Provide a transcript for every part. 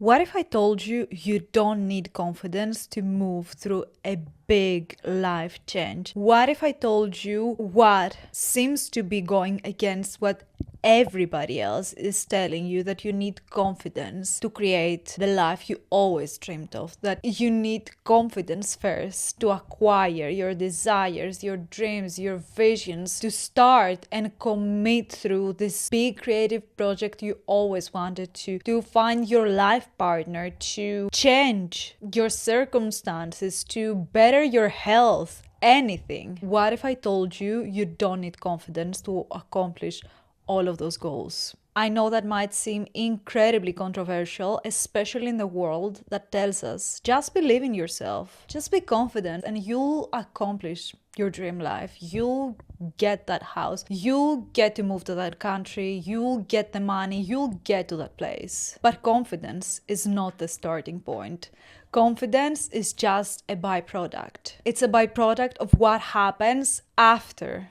What if I told you you don't need confidence to move through a big life change? What if I told you what seems to be going against what everybody else is telling you, that you need confidence to create the life you always dreamed of, that you need confidence first to acquire your desires, your dreams, your visions, to start and commit through this big creative project you always wanted to find your life partner, to change your circumstances, to better your health, anything. What if I told you you don't need confidence to accomplish all of those goals? I know that might seem incredibly controversial, especially in the world that tells us just believe in yourself, just be confident, and you'll accomplish your dream life. You'll get that house, you'll get to move to that country, you'll get the money, you'll get to that place. But confidence is not the starting point. Confidence is just a byproduct. It's a byproduct of what happens after.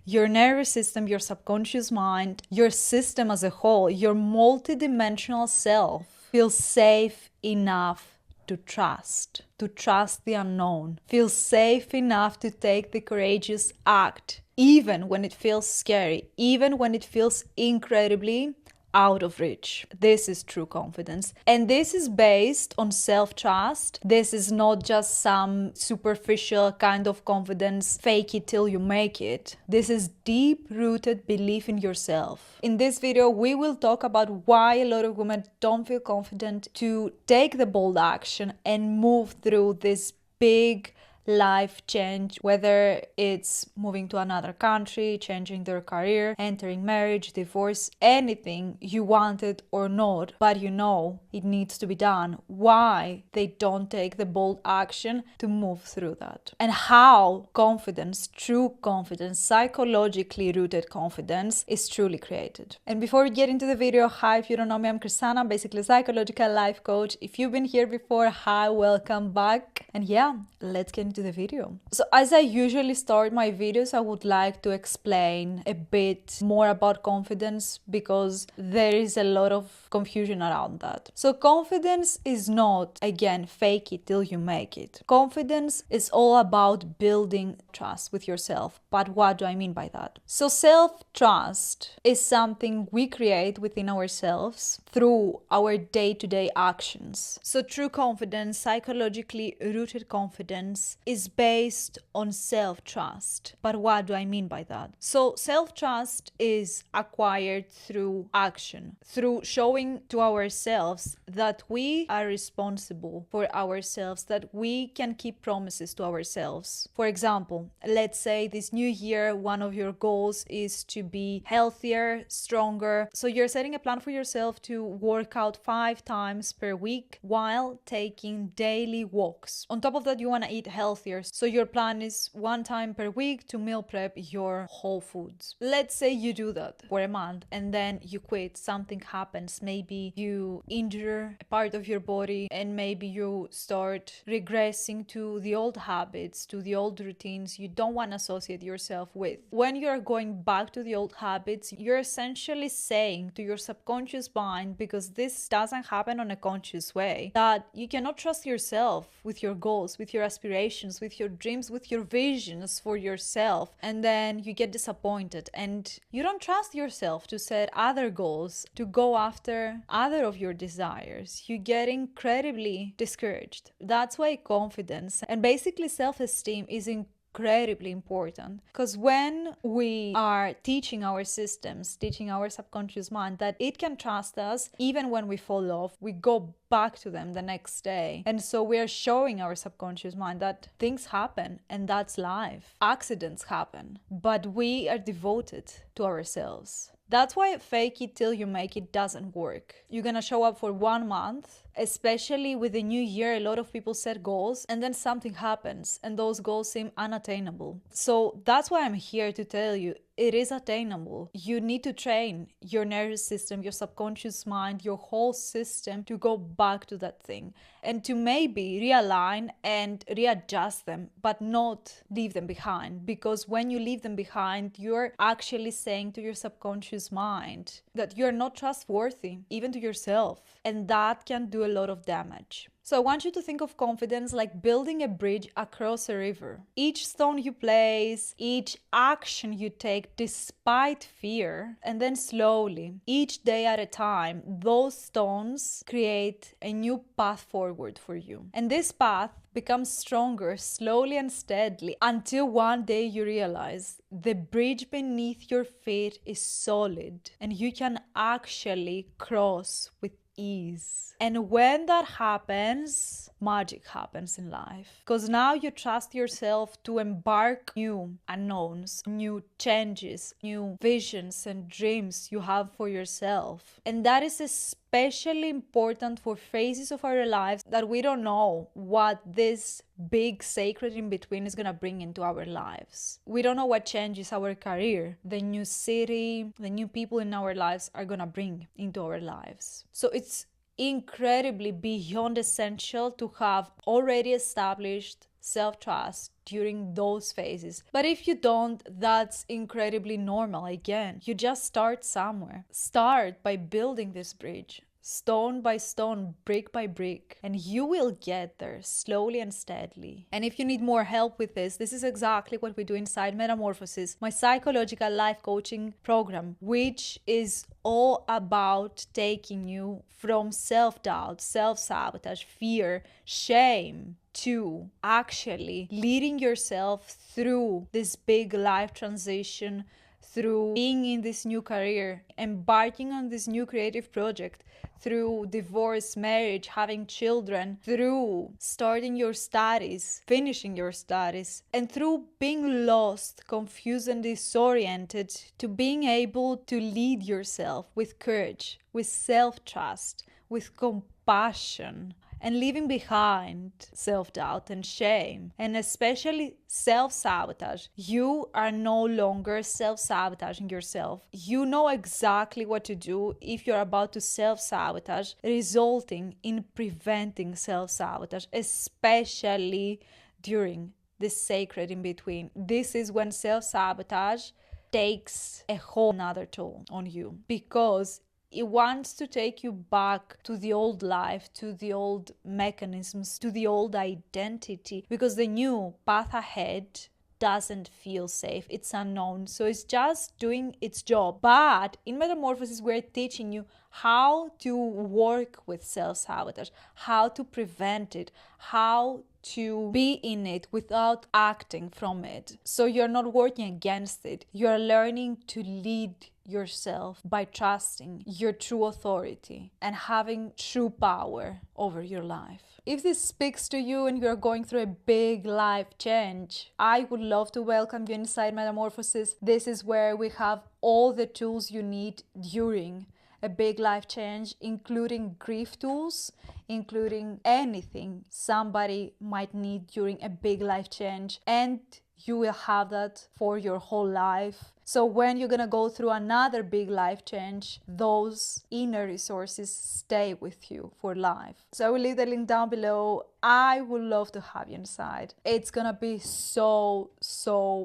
Your nervous system, your subconscious mind, your system as a whole, your multidimensional self feels safe enough to trust the unknown, feels safe enough to take the courageous act, even when it feels scary, even when it feels incredibly out of reach. This is true confidence. And this is based on self-trust. This is not just some superficial kind of confidence, fake it till you make it. This is deep-rooted belief in yourself. In this video, we will talk about why a lot of women don't feel confident to take the bold action and move through this big life change, whether it's moving to another country, changing their career, entering marriage, divorce, anything you wanted or not, but you know it needs to be done. Why they don't take the bold action to move through that, and how confidence, true confidence, psychologically rooted confidence is truly created. And before we get into the video, hi, if you don't know me, I'm Chrisana, basically a psychological life coach. If you've been here before, hi, welcome back. And yeah, let's get into the video. So as I usually start my videos, I would like to explain a bit more about confidence because there is a lot of confusion around that. So confidence is not, again, fake it till you make it. Confidence is all about building trust with yourself. But what do I mean by that? So self-trust is something we create within ourselves through our day-to-day actions. So true confidence, psychologically rooted confidence, is based on self-trust. But what do I mean by that? So self-trust is acquired through action, through showing to ourselves that we are responsible for ourselves, that we can keep promises to ourselves. For example, let's say this new year, one of your goals is to be healthier, stronger. So you're setting a plan for yourself to work out 5 times per week while taking daily walks. On top of that, you want to eat healthier. So your plan is 1 time per week to meal prep your whole foods. Let's say you do that for a month and then you quit. Something happens. Maybe you injure a part of your body and maybe you start regressing to the old habits, to the old routines you don't want to associate yourself with. When you're going back to the old habits, you're essentially saying to your subconscious mind, because this doesn't happen on a conscious way, that you cannot trust yourself with your goals, with your aspirations, with your dreams, with your visions for yourself. And then you get disappointed and you don't trust yourself to set other goals, to go after other of your desires. You get incredibly discouraged. That's why confidence and basically self-esteem is incredibly important, because when we are teaching our systems, teaching our subconscious mind that it can trust us even when we fall off, we go back to them the next day. And so we are showing our subconscious mind that things happen and that's life. Accidents happen, but we are devoted to ourselves. That's why fake it till you make it doesn't work. You're gonna show up for 1 month, especially with the new year. A lot of people set goals and then something happens and those goals seem unattainable. So that's why I'm here to tell you, it is attainable. You need to train your nervous system, your subconscious mind, your whole system to go back to that thing and to maybe realign and readjust them, but not leave them behind. Because when you leave them behind, you're actually saying to your subconscious mind that you're not trustworthy, even to yourself. And that can do a lot of damage. So I want you to think of confidence like building a bridge across a river. Each stone you place, each action you take despite fear, and then slowly, each day at a time, those stones create a new path forward for you. And this path becomes stronger slowly and steadily until one day you realize the bridge beneath your feet is solid and you can actually cross with ease. And when that happens, magic happens in life. Because now you trust yourself to embark new unknowns, new changes, new visions and dreams you have for yourself. And that is especially important for phases of our lives that we don't know what this big sacred in between is gonna bring into our lives. We don't know what changes our career, the new city, the new people in our lives are gonna bring into our lives. So it's incredibly beyond essential to have already established self-trust during those phases. But if you don't, that's incredibly normal. Again, you just start somewhere. Start by building this bridge, stone by stone, brick by brick, and you will get there slowly and steadily. And if you need more help with this is exactly what we do inside Metamorphosis, my psychological life coaching program, which is all about taking you from self-doubt, self-sabotage, fear, shame, to actually leading yourself through this big life transition, through being in this new career, embarking on this new creative project, through divorce, marriage, having children, through starting your studies, finishing your studies, and through being lost, confused, and disoriented, to being able to lead yourself with courage, with self-trust, with compassion, and leaving behind self-doubt and shame, and especially self-sabotage. You are no longer self-sabotaging yourself. You know exactly what to do if you're about to self-sabotage, resulting in preventing self-sabotage, especially during this sacred in between. This is when self-sabotage takes a whole nother toll on you, because it wants to take you back to the old life, to the old mechanisms, to the old identity, because the new path ahead doesn't feel safe. It's unknown. So it's just doing its job. But in Metamorphosis, we're teaching you how to work with self-sabotage, how to prevent it, how to be in it without acting from it. So you're not working against it. You're learning to lead yourself by trusting your true authority and having true power over your life. If this speaks to you and you're going through a big life change, I would love to welcome you inside Metamorphosis. This is where we have all the tools you need during a big life change, including grief tools, including anything somebody might need during a big life change, and you will have that for your whole life. So when you're gonna go through another big life change, those inner resources stay with you for life. So I will leave the link down below. I would love to have you inside. It's gonna be so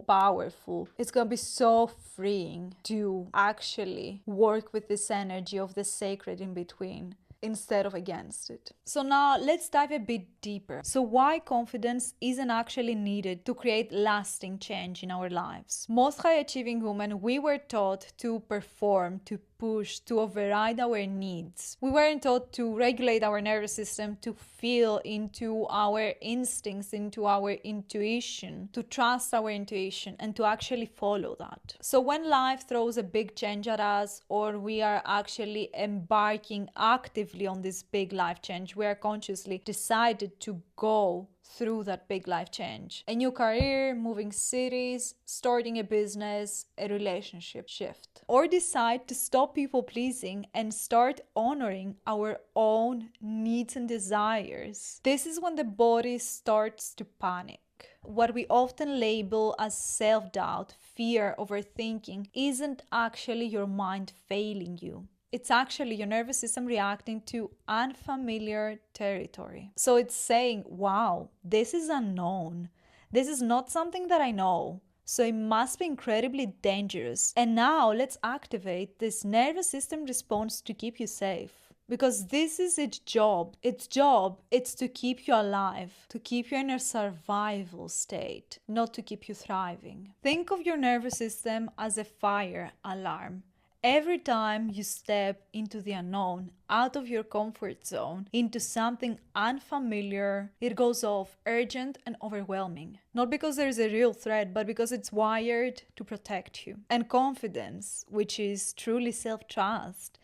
powerful. It's gonna be so freeing to actually work with this energy of the sacred in between instead of against it. So now let's dive a bit deeper. So why confidence isn't actually needed to create lasting change in our lives? Most high achieving women, we were taught to perform, to push, to override our needs. We weren't taught to regulate our nervous system, to feel into our instincts, into our intuition, to trust our intuition, and to actually follow that. So when life throws a big change at us, or we are actually embarking actively on this big life change, we are consciously decided to go through that big life change. A new career, moving cities, starting a business, a relationship shift. Or decide to stop people pleasing and start honoring our own needs and desires. This is when the body starts to panic. what we often label as self-doubt, fear, overthinking, isn't actually your mind failing you. It's actually your nervous system reacting to unfamiliar territory. So it's saying, wow, this is unknown. This is not something that I know. So it must be incredibly dangerous. And now let's activate this nervous system response to keep you safe. Because this is its job. Its job, it's to keep you alive, to keep you in a survival state, not to keep you thriving. Think of your nervous system as a fire alarm. Every time you step into the unknown, out of your comfort zone, into something unfamiliar, it goes off urgent and overwhelming. Not because there's a real threat, but because it's wired to protect you. And confidence, which is truly self-trust,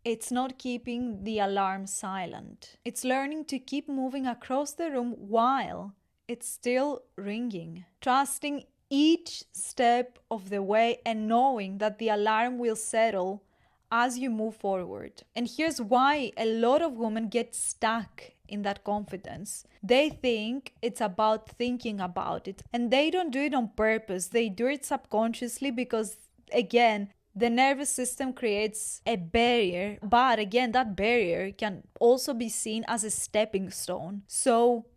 it's not keeping the alarm silent. It's learning to keep moving across the room while it's still ringing. Trusting each step of the way and knowing that the alarm will settle as you move forward. And here's why a lot of women get stuck in that confidence. They think it's about thinking about it, and they don't do it on purpose. They do it subconsciously because, again, the nervous system creates a barrier, but again, that barrier can also be seen as a stepping stone. So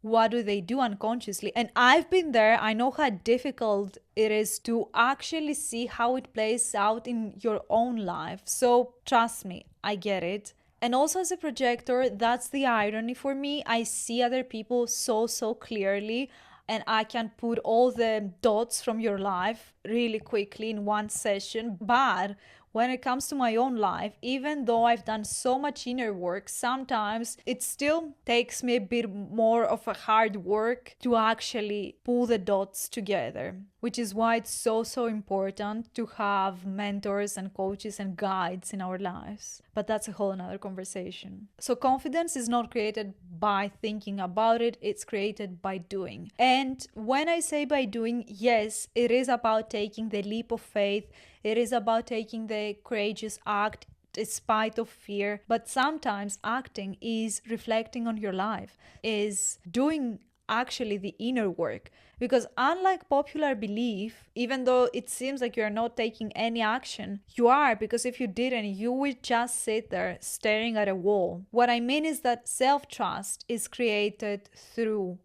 what do they do unconsciously? And I've been there. I know how difficult it is to actually see how it plays out in your own life. So trust me, I get it. And also as a projector, that's the irony for me. I see other people so clearly, and I can put all the dots from your life really quickly in one session. But when it comes to my own life, even though I've done so much inner work, sometimes it still takes me a bit more of a hard work to actually pull the dots together, which is why it's so important to have mentors and coaches and guides in our lives. But that's a whole another conversation. So confidence is not created by thinking about it, it's created by doing. And when I say by doing, yes, it is about taking the leap of faith. It is about taking the courageous act despite of fear. But sometimes acting is reflecting on your life, is doing actually the inner work. Because unlike popular belief, even though it seems like you're not taking any action, you are, because if you didn't, you would just sit there staring at a wall. What I mean is that self-trust is created through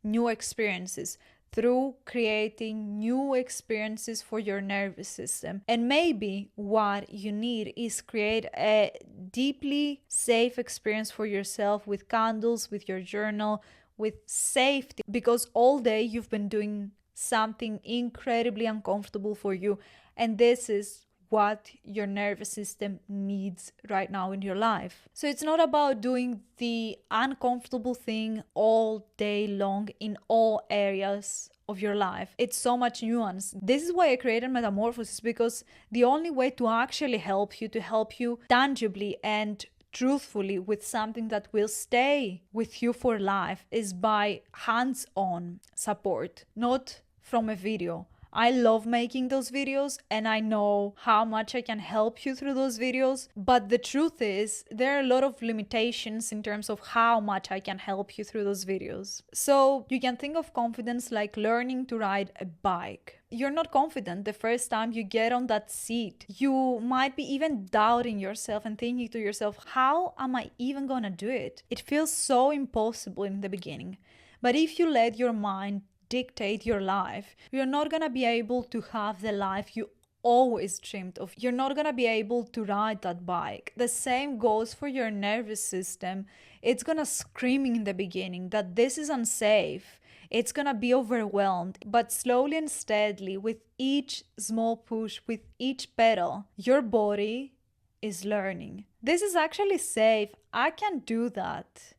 new experiences, through creating new experiences for your nervous system. And maybe what you need is create a deeply safe experience for yourself with candles, with your journal, with safety, because all day you've been doing something incredibly uncomfortable for you, and this is what your nervous system needs right now in your life. So it's not about doing the uncomfortable thing all day long in all areas of your life. It's so much nuance. This is why I created Metamorphosis, because the only way to actually help you tangibly and truthfully with something that will stay with you for life is by hands-on support, not from a video. I love making those videos and I know how much I can help you through those videos, but the truth is there are a lot of limitations in terms of how much I can help you through those videos. So you can think of confidence like learning to ride a bike. You're not confident the first time you get on that seat. You might be even doubting yourself and thinking to yourself, how am I even gonna do it? It feels so impossible in the beginning. But if you let your mind dictate your life, you're not gonna be able to have the life you always dreamed of. You're not gonna be able to ride that bike. The same goes for your nervous system. It's gonna scream in the beginning that this is unsafe. It's gonna be overwhelmed, but slowly and steadily, with each small push, with each pedal, your body is learning. This is actually safe. I can do that.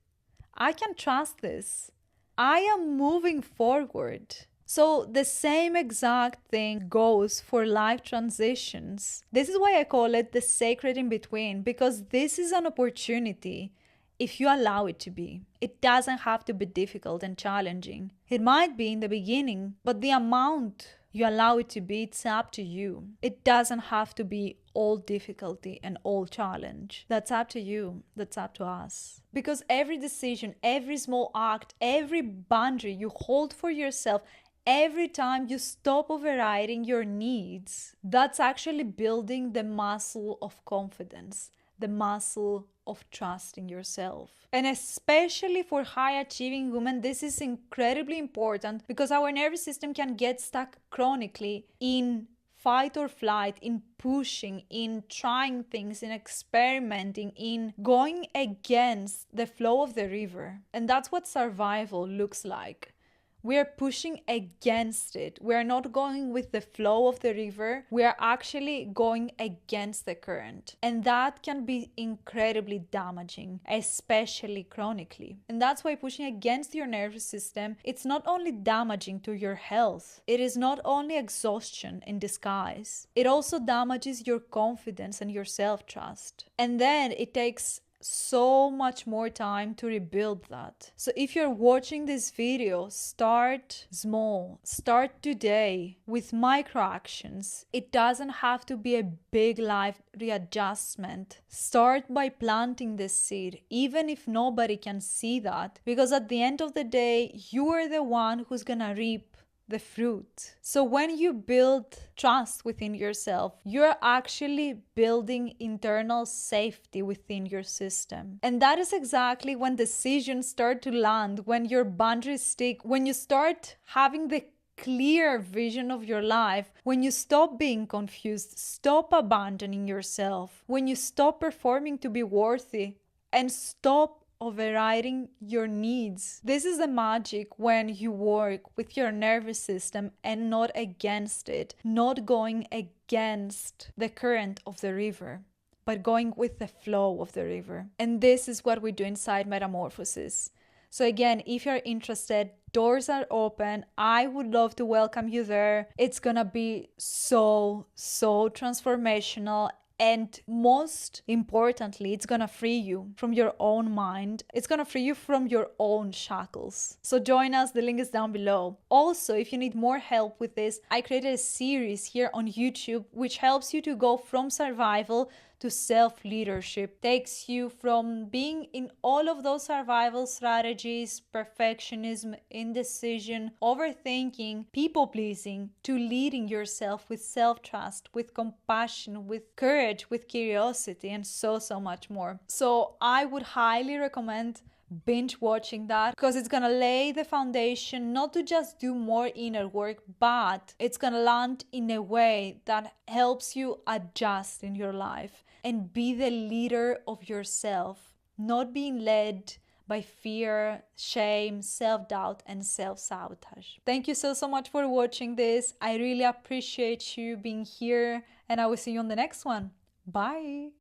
I can trust this. I am moving forward. So the same exact thing goes for life transitions. This is why I call it the sacred in between, because this is an opportunity if you allow it to be. It doesn't have to be difficult and challenging. It might be in the beginning, but the amount You allow it to be. It's up to you. It doesn't have to be all difficulty and all challenge. That's up to you. That's up to us. Because every decision, every small act, every boundary you hold for yourself, every time you stop overriding your needs, that's actually building the muscle of confidence, the muscle of trusting yourself. And especially for high achieving women, this is incredibly important because our nervous system can get stuck chronically in fight or flight, in pushing, in trying things, in experimenting, in going against the flow of the river. And that's what survival looks like. We're pushing against it. We're not going with the flow of the river. We are actually going against the current. And that can be incredibly damaging, especially chronically. And that's why pushing against your nervous system, it's not only damaging to your health, it is not only exhaustion in disguise, it also damages your confidence and your self-trust. And then it takes so much more time to rebuild that. So if you're watching this video, start small. Start today with micro actions. It doesn't have to be a big life readjustment. Start by planting this seed, even if nobody can see that, because at the end of the day, you are the one who's gonna reap the fruit. So when you build trust within yourself, you're actually building internal safety within your system. And that is exactly when decisions start to land, when your boundaries stick, when you start having the clear vision of your life, when you stop being confused, stop abandoning yourself, when you stop performing to be worthy, and stop overriding your needs. This is the magic when you work with your nervous system and not against it, not going against the current of the river, but going with the flow of the river. And this is what we do inside Metamorphosis. So again, if you're interested, doors are open. I would love to welcome you there. It's gonna be so transformational. And most importantly, it's gonna free you from your own mind. It's gonna free you from your own shackles. So join us, the link is down below. Also, if you need more help with this, I created a series here on YouTube which helps you to go from survival to self-leadership. Takes you from being in all of those survival strategies, perfectionism, indecision, overthinking, people-pleasing, to leading yourself with self-trust, with compassion, with courage, with curiosity, and so much more. So I would highly recommend binge watching that, because it's gonna lay the foundation not to just do more inner work, but it's gonna land in a way that helps you adjust in your life and be the leader of yourself, not being led by fear, shame, self-doubt, and self-sabotage. Thank you so much for watching this. I really appreciate you being here, and I will see you on the next one. Bye.